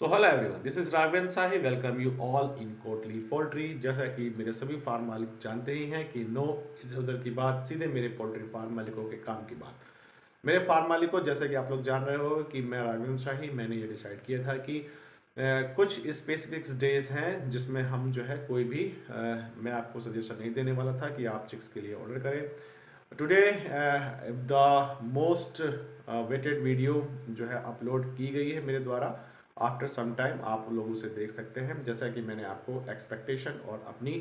So hello everyone, this is Raghavendra Sahi. Welcome you all in Kotli poultry. जैसा कि मेरे सभी फार्म मालिक जानते ही हैं कि नो इधर उधर की बात, सीधे मेरे पोल्ट्री फार्म मालिकों के काम की बात। मेरे फार्म मालिकों, जैसे कि आप लोग जान रहे हो कि मैं राघवेंद्र शाही, मैंने ये डिसाइड किया था कि कुछ स्पेसिफिक्स डेज हैं जिसमें हम जो है कोई भी मैं आपको सजेशन नहीं देने वाला था कि आप चिक्स के लिए ऑर्डर करें। Today the most waited video जो है अपलोड की गई है मेरे द्वारा। आफ्टर सम टाइम आप लोग उसे देख सकते हैं। जैसा कि मैंने आपको एक्सपेक्टेशन और अपनी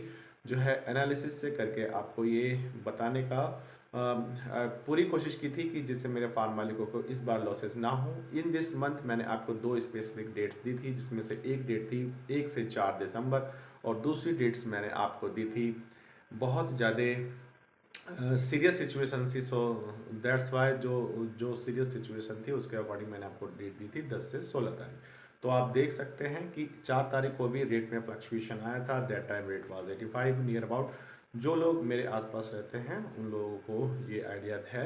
जो है एनालिसिस से करके आपको ये बताने का पूरी कोशिश की थी कि जिससे मेरे फार्म मालिकों को इस बार लॉसेस ना हो। इन दिस मंथ मैंने आपको दो स्पेसिफिक डेट्स दी थी, जिसमें से एक डेट थी 1 से 4 दिसंबर और दूसरी डेट्स मैंने आपको दी थी बहुत ज़्यादा सीरियस सिचुएशन थी। सो दैट्स वाई जो जो सीरियस सिचुएशन थी उसके अकॉर्डिंग मैंने आपको डेट दी थी 10 से 16 तारीख। तो आप देख सकते हैं कि 4 तारीख को भी रेट में फ्लक्चुएशन आया था। That time rate was 85 near about. जो लोग मेरे आसपास रहते हैं उन लोगों को ये आइडिया है।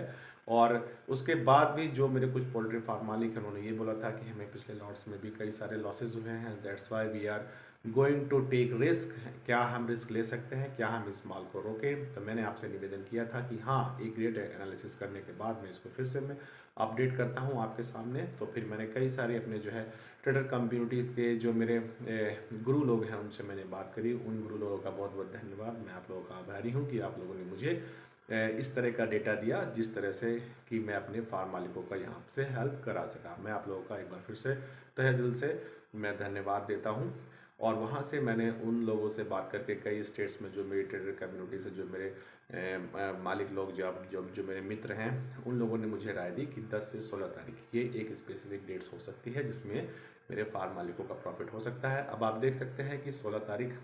और उसके बाद भी जो मेरे कुछ पोल्ट्री फार्म मालिक हैं उन्होंने ये बोला था कि हमें पिछले लॉट्स में भी कई सारे लॉसेज हुए हैं। That's why we are going to take risk. क्या हम रिस्क ले सकते हैं, क्या हम इस माल को रोकें? तो मैंने आपसे निवेदन किया था कि हाँ, एक ग्रेट एनालिसिस करने के बाद मैं इसको फिर से मैं अपडेट करता हूँ आपके सामने। तो फिर मैंने कई सारे अपने जो है ट्रेडर कम्युनिटी के जो मेरे गुरु लोग हैं उनसे मैंने बात करी। उन गुरु लोगों का बहुत बहुत धन्यवाद। मैं आप लोगों का आभारी हूँ कि आप लोगों ने मुझे इस तरह का डेटा दिया जिस तरह से कि मैं अपने फार्म मालिकों का यहाँ से हेल्प करा सका। मैं आप लोगों का एक बार फिर से तहे दिल से मैं धन्यवाद देता हूँ। और वहाँ से मैंने उन लोगों से बात करके कई स्टेट्स में जो मेरी ट्रेडर कम्युनिटी से जो मेरे मालिक लोग जो मेरे मित्र हैं, उन लोगों ने मुझे राय दी कि 10 से 16 तारीख ये एक स्पेसिफिक डेट्स हो सकती है जिसमें मेरे फार्म मालिकों का प्रॉफिट हो सकता है। अब आप देख सकते हैं कि 16 तारीख,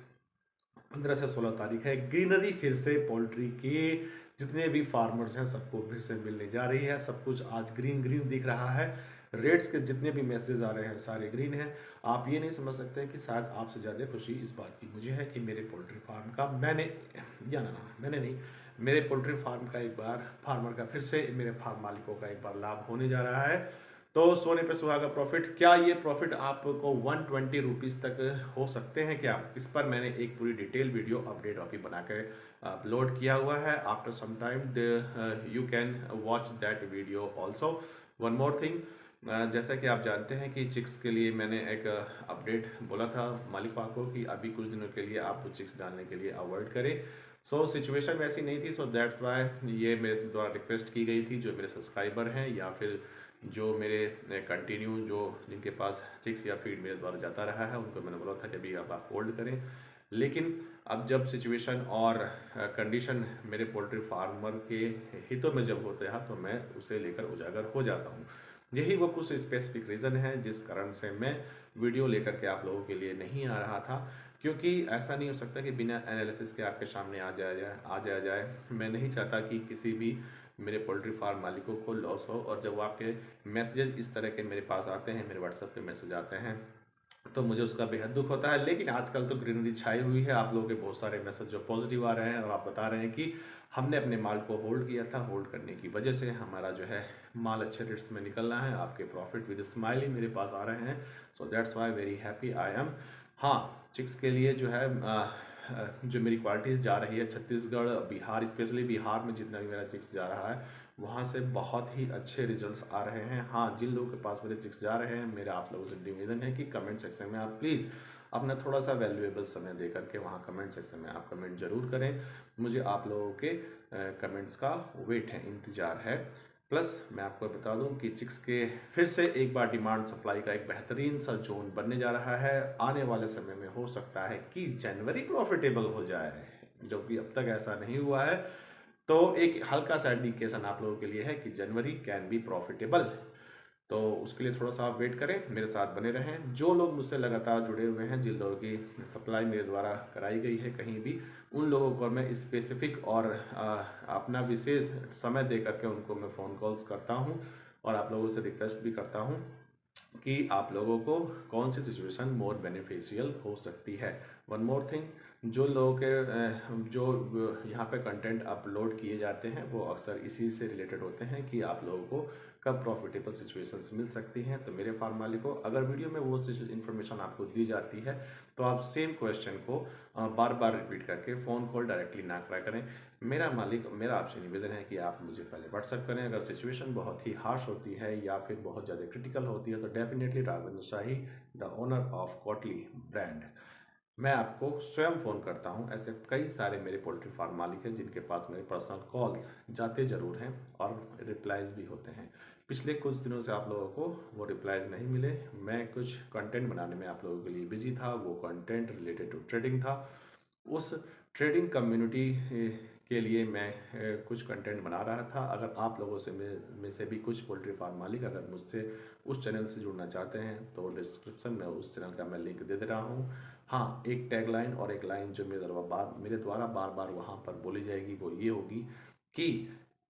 15 से 16 तारीख है। ग्रीनरी फिर से पोल्ट्री के जितने भी फार्मर्स हैं सबको फिर से मिलने जा रही है। सब कुछ आज ग्रीन ग्रीन दिख रहा है। रेट्स के जितने भी मैसेज आ रहे हैं सारे ग्रीन हैं। आप ये नहीं समझ सकते कि शायद आपसे ज़्यादा खुशी इस बात की मुझे है कि मेरे पोल्ट्री फार्म का मैंने नहीं, मेरे पोल्ट्री फार्म का एक बार फार्मर का फिर से मेरे फार्म मालिकों का एक बार लाभ होने जा रहा है। तो सोने पे सुहागा प्रॉफिट। क्या ये प्रॉफिट आपको 120 रुपीज़ तक हो सकते हैं क्या? इस पर मैंने एक पूरी डिटेल वीडियो अपडेट अभी बना के अपलोड किया हुआ है। After some time you can watch that video also. One more thing, जैसा कि आप जानते हैं कि चिक्स के लिए मैंने एक अपडेट बोला था मालिक को कि अभी कुछ दिनों के लिए आप चिक्स डालने के लिए अवॉइड करें। सो सिचुएशन वैसी नहीं थी। सो दैट्स वाई ये मेरे द्वारा रिक्वेस्ट की गई थी। जो मेरे सब्सक्राइबर हैं या फिर जो मेरे कंटिन्यू जो जिनके पास चिक्स या फीड मेरे द्वारा जाता रहा है उनको मैंने बोला था कि अभी आप होल्ड करें। लेकिन अब जब सिचुएशन और कंडीशन मेरे पोल्ट्री फार्मर के हितों में जब होते हैं तो मैं उसे लेकर उजागर हो जाता हूँ। यही वो कुछ स्पेसिफिक रीज़न है जिस कारण से मैं वीडियो लेकर के आप लोगों के लिए नहीं आ रहा था। क्योंकि ऐसा नहीं हो सकता कि बिना एनालिसिस के आपके सामने आ जाया जाए। मैं नहीं चाहता कि किसी भी मेरे पोल्ट्री फार्म मालिकों को लॉस हो। और जब आपके मैसेजेस इस तरह के मेरे पास आते हैं, मेरे व्हाट्सएप पे मैसेज आते हैं, तो मुझे उसका बेहद दुख होता है। लेकिन आजकल तो ग्रीनरी छाई हुई है। आप लोगों के बहुत सारे मैसेज जो पॉजिटिव आ रहे हैं और आप बता रहे हैं कि हमने अपने माल को होल्ड किया था, होल्ड करने की वजह से हमारा जो है माल अच्छे रेट्स में निकल रहा है, आपके प्रॉफिट विद स्माइली मेरे पास आ रहे हैं। So that's why very happy I am. हाँ, चिक्स के लिए जो है जो मेरी क्वालिटीज़ जा रही है छत्तीसगढ़, बिहार, स्पेशली बिहार में जितना भी मेरा चिक्स जा रहा है वहाँ से बहुत ही अच्छे रिजल्ट्स आ रहे हैं। हाँ, जिन लोगों के पास मेरे चिक्स जा रहे हैं, मेरा आप लोगों से निवेदन है कि कमेंट सेक्शन में आप प्लीज़ अपना थोड़ा सा वैल्यूएबल समय दे करके वहाँ कमेंट सेक्शन में आप कमेंट जरूर करें। मुझे आप लोगों के कमेंट्स का वेट है, इंतज़ार है। प्लस मैं आपको बता दूं कि चिक्स के फिर से एक बार डिमांड सप्लाई का एक बेहतरीन सा जोन बनने जा रहा है। आने वाले समय में हो सकता है कि जनवरी प्रॉफिटेबल हो जाए, जो कि अब तक ऐसा नहीं हुआ है। तो एक हल्का सा इंडिकेशन आप लोगों के लिए है कि जनवरी कैन बी प्रॉफिटेबल। तो उसके लिए थोड़ा सा आप वेट करें, मेरे साथ बने रहें। जो लोग मुझसे लगातार जुड़े हुए हैं, जिन लोगों की सप्लाई मेरे द्वारा कराई गई है कहीं भी, उन लोगों को मैं स्पेसिफिक और अपना विशेष समय दे करके उनको मैं फ़ोन कॉल्स करता हूं और आप लोगों से रिक्वेस्ट भी करता हूं कि आप लोगों को कौन सी सिचुएशन मोर बेनिफिशियल हो सकती है। वन मोर थिंग, जो लोगों के जो यहाँ पे कंटेंट अपलोड किए जाते हैं वो अक्सर इसी से रिलेटेड होते हैं कि आप लोगों को कब प्रॉफिटेबल सिचुएशंस मिल सकती हैं। तो मेरे फार्म मालिकों, अगर वीडियो में वो इन्फॉर्मेशन आपको दी जाती है तो आप सेम क्वेश्चन को बार बार रिपीट करके फ़ोन कॉल डायरेक्टली ना करा करें। मेरा आपसे निवेदन है कि आप मुझे पहले व्हाट्सअप करें। अगर सिचुएशन बहुत ही हार्श होती है या फिर बहुत ज़्यादा क्रिटिकल होती है तो definitely Raghavendra Shahi, the owner of कॉटली ब्रांड, मैं आपको स्वयं फ़ोन करता हूं। ऐसे कई सारे मेरे पोल्ट्री फार्म मालिक हैं जिनके पास मेरे पर्सनल कॉल्स जाते ज़रूर हैं और रिप्लाइज़ भी होते हैं। पिछले कुछ दिनों से आप लोगों को वो रिप्लाइज़ नहीं मिले। मैं कुछ कंटेंट बनाने में आप लोगों के लिए बिजी था। वो कंटेंट रिलेटेड टू ट्रेडिंग था। उस ट्रेडिंग कम्युनिटी के लिए मैं कुछ कंटेंट बना रहा था। अगर आप लोगों से में से भी कुछ पोल्ट्री फार्म मालिक अगर मुझसे उस चैनल से जुड़ना चाहते हैं तो डिस्क्रिप्शन में उस चैनल का मैं लिंक दे रहा हूँ। हाँ, एक टैगलाइन और एक लाइन जो मेरे द्वारा बार बार वहाँ पर बोली जाएगी वो ये होगी कि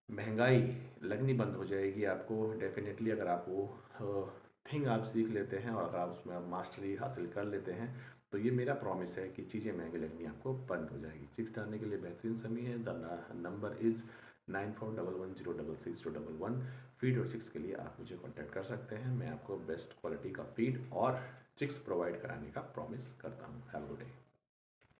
महंगाई लगनी बंद हो जाएगी आपको डेफिनेटली अगर आप वो थिंग आप सीख लेते हैं और अगर आप उसमें आप मास्टरी हासिल कर लेते हैं तो ये मेरा प्रॉमिस है कि चीज़ें महंगी लगनी आपको बंद हो जाएगी। चिक्स डालने के लिए बेहतरीन समय है। The number is 9411060111। फीड और चिक्स के लिए आप मुझे कॉन्टैक्ट कर सकते हैं। मैं आपको बेस्ट क्वालिटी का फीड और चिक्स प्रोवाइड कराने का प्रॉमिस करता हूँ। Have a good day.